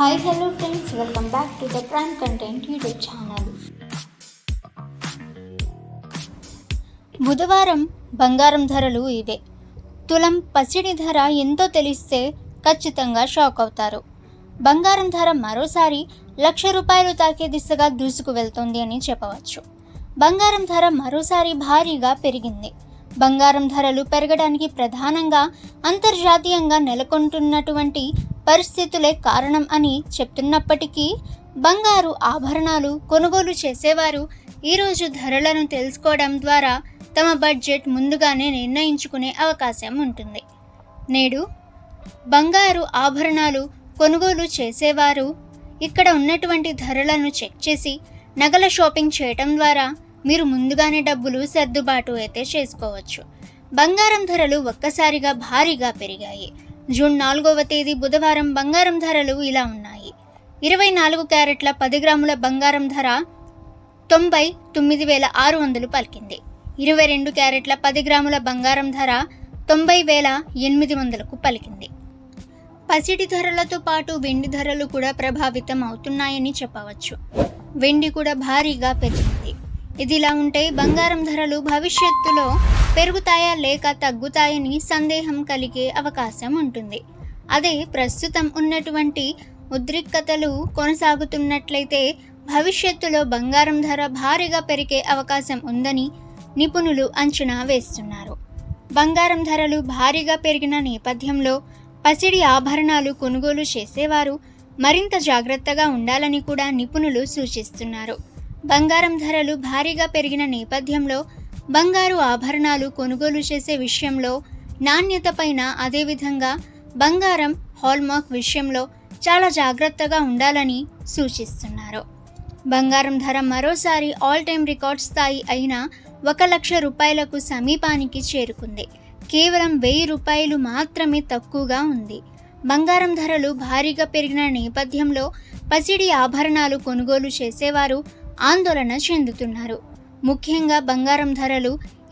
Hi hello friends, welcome back to the prime content YouTube channel. బుధవారం బంగారం ధరలు ఇవే. తులం పసిడి ధర ఎంతో తెలిస్తే ఖచ్చితంగా షాక్ అవుతారు. బంగారం ధర మరోసారి ₹1,00,000 తాకే దిశగా దూసుకు వెళ్తోంది అని చెప్పవచ్చు. బంగారం ధర మరోసారి భారీగా పెరిగింది. బంగారం ధరలు పెరగడానికి ప్రధానంగా అంతర్జాతీయంగా నెలకొంటున్నటువంటి పరిస్థితులే కారణం అని చెప్తున్నప్పటికీ బంగారు ఆభరణాలు కొనుగోలు చేసేవారు ఈరోజు ధరలను తెలుసుకోవడం ద్వారా తమ బడ్జెట్ ముందుగానే నిర్ణయించుకునే అవకాశం ఉంటుంది. నేడు బంగారు ఆభరణాలు కొనుగోలు చేసేవారు ఇక్కడ ఉన్నటువంటి ధరలను చెక్ చేసి నగల షాపింగ్ చేయటం ద్వారా మీరు ముందుగానే డబ్బులు సర్దుబాటు అయితే చేసుకోవచ్చు. బంగారం ధరలు ఒక్కసారిగా భారీగా పెరిగాయి. జూన్ 4వ తేదీ బుధవారం బంగారం ధరలు ఇలా ఉన్నాయి. 24 క్యారెట్ల 10 గ్రాముల బంగారం ధర 99,600 పలికింది. 22 క్యారెట్ల 10 గ్రాముల బంగారం ధర 90,800కు పలికింది. పసిడి ధరలతో పాటు వెండి ధరలు కూడా ప్రభావితం అవుతున్నాయని చెప్పవచ్చు. వెండి కూడా భారీగా పెరిగింది. ఇదిలా ఉంటే బంగారం ధరలు భవిష్యత్తులో పెరుగుతాయా లేక తగ్గుతాయని సందేహం కలిగే అవకాశం ఉంటుంది. అదే ప్రస్తుతం ఉన్నటువంటి ఉద్రిక్తతలు కొనసాగుతున్నట్లయితే భవిష్యత్తులో బంగారం ధర భారీగా పెరిగే అవకాశం ఉందని నిపుణులు అంచనా వేస్తున్నారు. బంగారం ధరలు భారీగా పెరిగిన నేపథ్యంలో పసిడి ఆభరణాలు కొనుగోలు చేసేవారు మరింత జాగ్రత్తగా ఉండాలని కూడా నిపుణులు సూచిస్తున్నారు. బంగారం ధరలు భారీగా పెరిగిన నేపథ్యంలో బంగారు ఆభరణాలు కొనుగోలు చేసే విషయంలో నాణ్యత పైన, అదేవిధంగా బంగారం హాల్మార్క్ విషయంలో చాలా జాగ్రత్తగా ఉండాలని సూచిస్తున్నారు. బంగారం ధర మరోసారి ఆల్ టైమ్ రికార్డ్ స్థాయి అయిన ₹1,00,000 సమీపానికి చేరుకుంది. కేవలం ₹1,000 మాత్రమే తక్కువగా ఉంది. బంగారం ధరలు భారీగా పెరిగిన నేపథ్యంలో పసిడి ఆభరణాలు కొనుగోలు చేసేవారు ఆందోళన చెందుతున్నారు. ముఖ్యంగా బంగారం ధరలు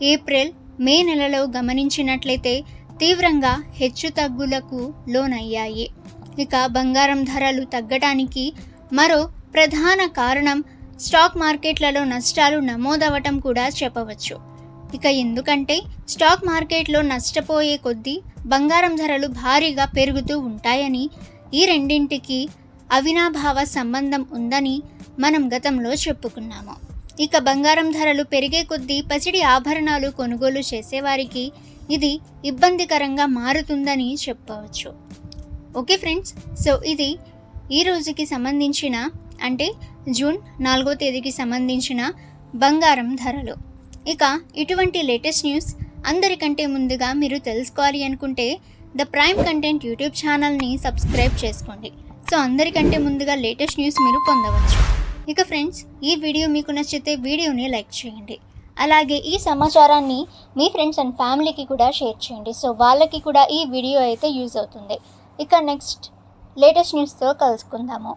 ఏప్రిల్, మే నెలలో గమనించినట్లయితే తీవ్రంగా హెచ్చుతగ్గులకు లోనయ్యాయి. ఇక బంగారం ధరలు తగ్గడానికి మరో ప్రధాన కారణం స్టాక్ మార్కెట్లలో నష్టాలు నమోదవటం కూడా చెప్పవచ్చు. ఇక ఎందుకంటే స్టాక్ మార్కెట్లో నష్టపోయే కొద్దీ బంగారం ధరలు భారీగా పెరుగుతూ ఉంటాయని, ఈ రెండింటికి అవినాభావ సంబంధం ఉందని మనం గతంలో చెప్పుకున్నాము. ఇక బంగారం ధరలు పెరిగే కొద్దీ పసిడి ఆభరణాలు కొనుగోలు చేసేవారికి ఇది ఇబ్బందికరంగా మారుతుందని చెప్పవచ్చు. ఓకే ఫ్రెండ్స్, సో ఇది ఈ రోజుకి సంబంధించిన, అంటే జూన్ 4వ తేదీకి సంబంధించిన బంగారం ధరలు. ఇక ఇటువంటి లేటెస్ట్ న్యూస్ అందరికంటే ముందుగా మీరు తెలుసుకోవాలి అనుకుంటే ద ప్రైమ్ కంటెంట్ యూట్యూబ్ ఛానల్ని సబ్స్క్రైబ్ చేసుకోండి. సో అందరికంటే ముందుగా లేటెస్ట్ న్యూస్ మీరు పొందవచ్చు. ఇక ఫ్రెండ్స్, ఈ వీడియో మీకు నచ్చితే వీడియోని లైక్ చేయండి. అలాగే ఈ సమాచారాన్ని మీ ఫ్రెండ్స్ అండ్ ఫ్యామిలీకి కూడా షేర్ చేయండి. సో వాళ్ళకి కూడా ఈ వీడియో అయితే యూజ్ అవుతుంది. ఇక నెక్స్ట్ లేటెస్ట్ న్యూస్తో కలుసుకుందాము.